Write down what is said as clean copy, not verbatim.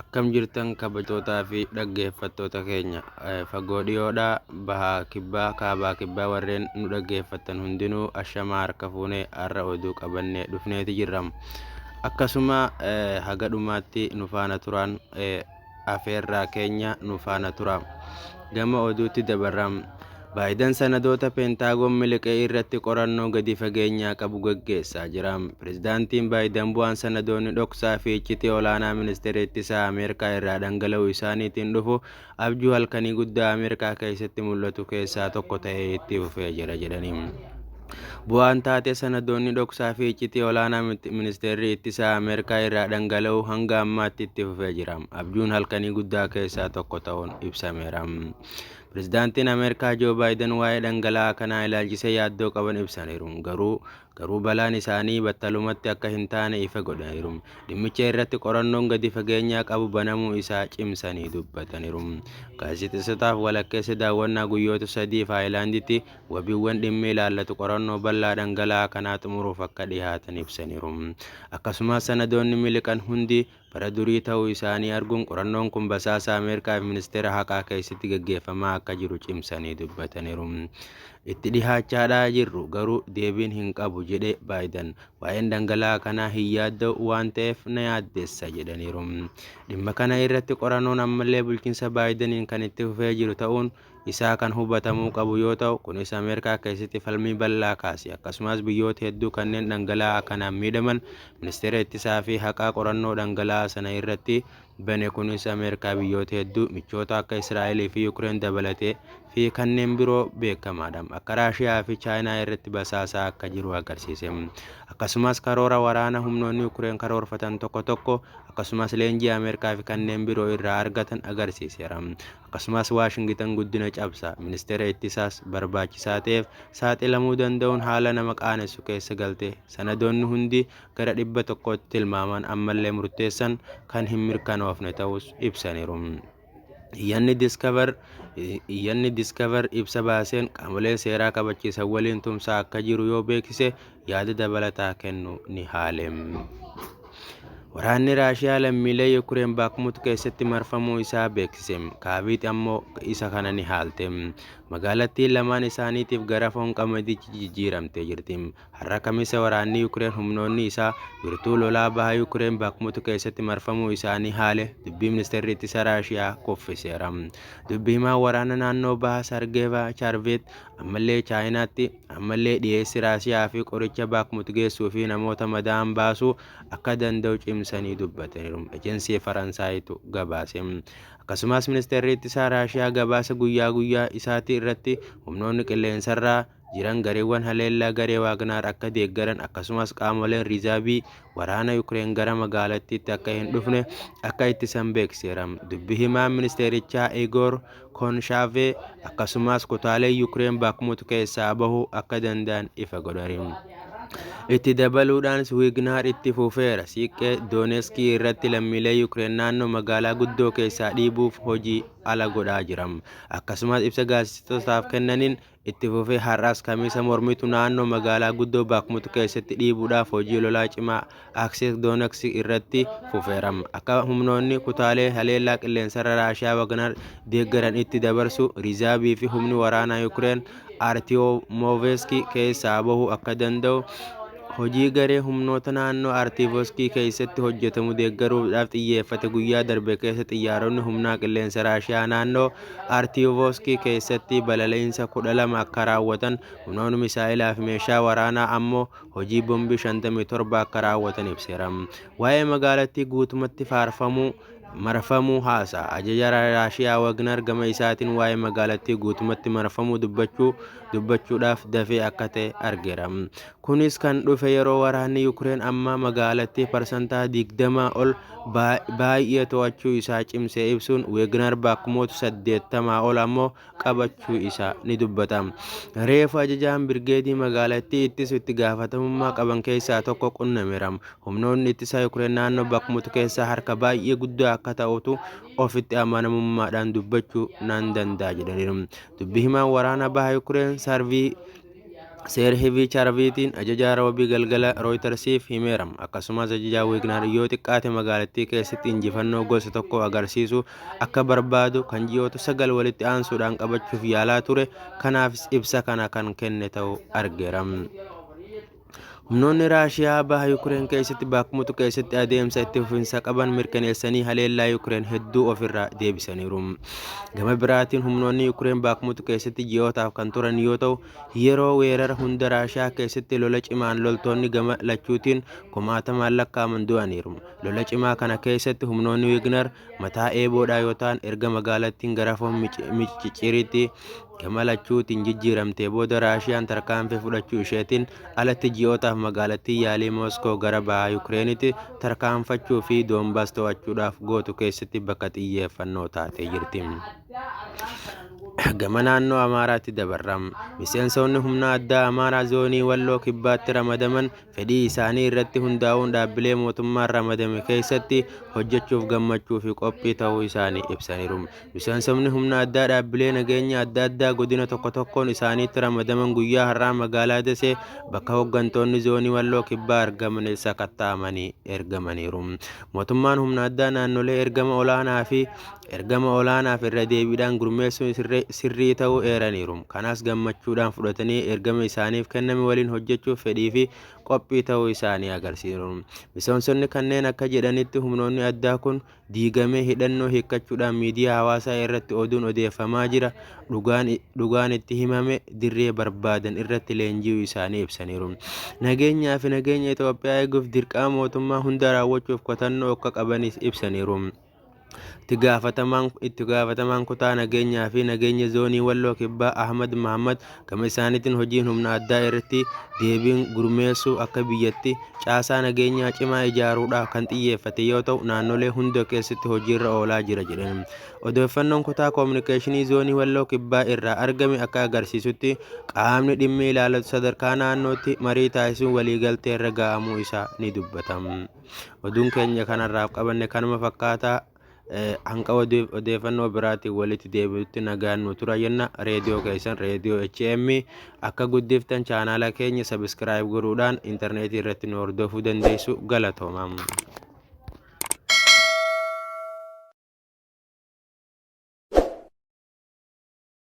Akkam jirtan kabajootaa fi dhaggeeffattoota keenya fagoo dhiyoodhaa bahaa kibbaa kaabaa kibbaa warreen nu dhaggeeffattan hundinuu ashamaa harka fuunee har'a oduu qabannee dhufneeti jirram. Akkasuma haga dhumaatti nu faana turan afeerraa keenya nu faana tura. Gama oduutti dabarram. Baayiden sanadoota peentaagoon miliqee irratti qorannoo gadi fageenyaa qabu gaggeessaa jira. Pireezidaantiin Baayiden bu'aan sanadoonni dhoksaa fi iccitii olaanaa ministeera ittisaa Ameerikaa irraa dhangala'uu isaaniitiin dhufu abjuu halkanii guddaa Ameerikaa keessatti mul'atu keessaa tokko ta'ee itti fufee jira jedhani. Bu'aan taatee sanadoonni dhoksaa fi iccitii olaanaa ministeerri ittisaa Ameerikaa irraa dhangala'uu hanga ammaatti itti fufee jira. Abjuun halkanii guddaa keessaa tokko ta'uun ibsameera. Pireezidaantiin Ameerikaa Joo Baayiden waa'ee dhangala'aa kanaa ilaalchisee yaaddoo qaban ibsaniiru. Garuu balaan isaanii battalumatti akka hin taane ifa godhaniiru. Dhimmicha irratti qorannoon gadi fageenyaa qabu banamuu isaa cimsanii dubbataniiru. Gaazexeessotaaf walakkeessa daawwannaa guyyoota 3 Aayilaanditti wabiiwwan dhimmi ilaallatu qorannoo bal'aa dhangala'aa kanaa xumuruuf akka dhihaatan ibsaniiru. Akkasumas sanadoonni miliqan hundi bara durii ta'uu isaanii arguun qorannoon kun basaasa Ameerikaa fi ministeera haqaa keessatti gaggeeffamaa akka jiru cimsanii dubbataniiru. Itti dhihaachaadhaa jirru garuu deebiin hin qabu jedhe Baayiden waa'een dhangala'aa kanaa hin yaadda'u waan ta'eef na yaaddeessa jedhaniiru. Dhimma kana irratti qorannoon ammallee bulchiinsa Baayideniin kan itti fufee jiru ta'uun isaa kan hubatamuu qabu yoo ta'u kunis Ameerikaa keessatti falmii bal'aa kaase. Akkasumas biyyoota hedduu kanneen dhangala'aa kanaan miidhaman ministeera ittisaa fi haqaa qorannoo dhangala'aa sana irratti bane. Kunis Ameerikaa biyyoota hedduu michoota akka Israa'elii fi Yuukireen dabalatee fi kanneen biroo beekamaadha. Akka Raashiyaa fi Chaayinaa irratti basaasaa akka jiru agarsiise. Akkasumas karoora waraana humnoonni Yuukireen karoorfatan tokko akkasumas leenjii Ameerikaa fi kanneen biroo irraa argatan agarsiiseera. Akkasumas Waashingtan guddina cabsaa ministeera ittisaas barbaachisaa ta'eef saaxilamuu danda'uun haala nama qaanessu keessa galte. Sanadoonni hundi gara 100tti tilmaaman ammallee murteessan kan hin mirkanoofne ta'us ibsaniiru. Iyyanni Diskavar ibsa baaseen qaamoleen seeraa kabachiisan waliin tumsaa akka jiru yoo beeksise yaada dabalataa kennu ni haale. Waraanni Raashiyaa lammiilee Yuukireen Baakmut keessatti marfamuu isaa beeksise. Kaabiit ammoo isa kana ni haalte. Magaalattiin lamaan isaaniitiif gara foon qamadiitti jijjiiramtee jirti. Har'a Kamisa waraanni Yuukireen humnoonni isaa wirtuu lolaa bahaa Yuukireen Baakmut keessatti marfamuu isaanii haale dubbii ministeerri ittisa Raashiyaa kuffiseera. Dubbii himaa waraana naannoo bahaa Sargeevaa Chaarveet ammallee Chaayinaatti ammallee dhiyeessi Raashiyaa fi qoricha Baakmut geessuu fi namoota madaa'an baasuu akka danda'u cimsanii dubbataniiru. Ejensii Faransaayitu gabaase. Akkasumas ministeerri ittisaa Raashiyaa gabaasa guyyaa isaatii irratti humnoonni qilleensarraa jiran gareewwan haleellaa garee Waagnaar akka deeggaran akkasumas qaamoleen riizaabii waraana Yuukireen gara magaalattiitti akka hin dhufne akka ittisan beeksiseera. Dubbii himaa ministeerichaa Igoor Konshaavee akkasumas kutaalee Yuukireen Baakmut keessaa bahuu akka danda'an ifa godhaniiru. Itti dabaluudhaan Waagnaar itti fufeera. Siiqqee Dooneeskii irratti lammiilee Yuukireen naannoo magaalaa guddoo keessaa dhiibuuf hojii ala godhaa jira. Akkasumas ibsa gaazexeessootaaf kennaniin itti fufee har'as Kamisa mormitu naannoo magaalaa guddoo Baakmut keessatti dhiibuudhaaf hojii lolaa cimaa Aksees Dooneksii irratti fufeera. Akka humnoonni kutaalee haleellaa qilleensarra Raashiyaa Waagnaar deeggaran itti dabarsu riizaabii fi humni waraanaa Yuukireen Artiyoomoovskii keessaa bahuu akka danda'u hojii garee humnoota naannoo Artiivooskii keessatti hojjetamu deeggaruudhaaf xiyyeeffate. Guyyaa darbe keessa xiyyaaronni humnaa qilleensa Raashiyaa naannoo Artiivooskii keessatti balali'iinsa 12 akka raawwatan, humnoonni misaa'ilaa fi meeshaa waraanaa ammoo hojii boombii 57 akka raawwatan ibseera. Waa'ee magaalattii guutumatti marfamuu haasa'a. Ajaja Raashiyaa Waagnaar gama isaatiin waa'ee magaalattii guutumatti marfamuu dubbachuudhaaf dafee akka ta'e argeera. Kunis kan dhufe yeroo waraanni Yuukireen amma magaalattii parsantaa 20 ol baay'ee to'achuu isaa cimsee ibsuun Waagnaar Baakmut 80 ol ammoo qabachuu isaa ni dubbata. Reefu ajajaan birgeedii magaalattii ittisu itti gaafatamummaa qaban keessaa tokko qunnameera. Humnoonni ittisaa Yuukireen naannoo Baakmut keessaa harka baay'ee guddaa akka ta'utu ofitti amanamummaadhaan dubbachuu nan danda'a jedhaniiru. Dubbii himaan waraana bahaa Yuukireen Seer Heevii Chaarviitiin ajajaa roobii galgala Rooyitersiif himeera. Akkasumas ajajaa Wagner yoo xiqqaate magaalattii keessatti injifannoo gosa tokko agarsiisuu akka barbaadu kan ji'oota 9 walitti aansuudhaan qabachuuf yaalaa ture. Kanaafis ibsa kana kan kenne ta'uu argeera. Humnoonni Raashiyaa baha Yuukireen keessatti Baakmutu keessatti adeemsa itti fufinsa qaban mirkaneessanii haleellaa Yuukireen hedduu ofirraa deebisaniiru. Gama biraatiin humnoonni Yuukireen Baakmutu keessatti ji'ootaaf kan turan yoo ta'u, yeroo weerara hunda Raashiyaa keessatti lola cimaan loltoonni gama lachuutiin 10,000 lakkaa'aman du'aniiru. Lola cimaa kana keessatti humnoonni Wagner mataa eeboodhaa yoo ta'an erga magaalattiin garafoon Michichiriitti gama lachuutiin jijjiiramtee booda Raashiyaan tarkaanfii fudhachuu isheetiin alatti ji'ootaaf magaalattii yaalii Mooskoo gara bahaa Yuukireenitti tarkaanfachuu fi Doonbaas to'achuudhaaf gootu keessatti bakka xiyyeeffannoo taatee jirti. Gama naannoo Amaaraatti dabarram. Miseensonni humna addaa Amaaraa zoonii Walloo Kibbaatti ramadaman fedhii isaanii irratti hundaa'uun dhaabbilee mootummaan ramadame keessatti hojjechuuf gammachuu fi qophii ta'uu isaanii ibsaniiru. Miseensonni humna addaa dhaabbilee nageenya adda addaa godina tokko tokkoon isaaniitti ramadaman guyyaa har'aa magaalaa Dasee bakka hooggantoonni zoonii Walloo Kibbaa argaman sakatta'amanii ergamaniiru. Mootummaan humna addaa naannolee ergama olaanaaf irra deebiidhaan gurmeessuun sirrii ta'uu eeraniiru. Kanas gammachuudhaan fudhatanii ergama isaaniif kenname waliin hojjechuuf fedhii fi qophii ta'uu isaanii agarsiisu. Miseensonni kanneen akka jedhanitti humnoonni addaa kun diigamee hidhannoo hiikkachuudhaan miidiyaa hawaasaa irratti oduun odeeffamaa jira. Dhugaan itti himame dirree barbaadan irratti leenji'uu isaanii ibsaniiru. Nageenyaa fi nageenya Itoophiyaa eeguuf dirqama mootummaa hunda raawwachuuf kutannoo akka qabanis ibsaniiru. Itti gaafatamaan kutaa nageenyaa fi nageenya zoonii Walloo Kibbaa Ahmad Mahammad gama isaaniitiin hojiin humna addaa irratti deebiin gurmeessuu akka biyyatti caasaa nageenyaa cimaa ijaaruudhaaf kan xiyyeeffate yoo ta'u, naannolee hunda keessatti hojiirra oolaa jira jedhan. Odeeffannoon kutaa koominikeeshinii zoonii Walloo Kibbaa irraa argame akka agarsiisutti qaamni dhimmi ilaalatu sadarkaa naannootti marii taasisuun waliigaltee irra ga'amuu isaa ni dubbatama. Oduun keenya kanarraaf qabanne kanuma fakkaataa. Hanga odeeffannoo biraatiin walitti deebi'utti nagaan nu tura jenna. Reediyoo keessan Reediyoo HM akka guddiftan chaanaala keenya sabiskiraayib godhuudhaan intarneetii irratti nu hordofuu dandeessu. Galatoomaa.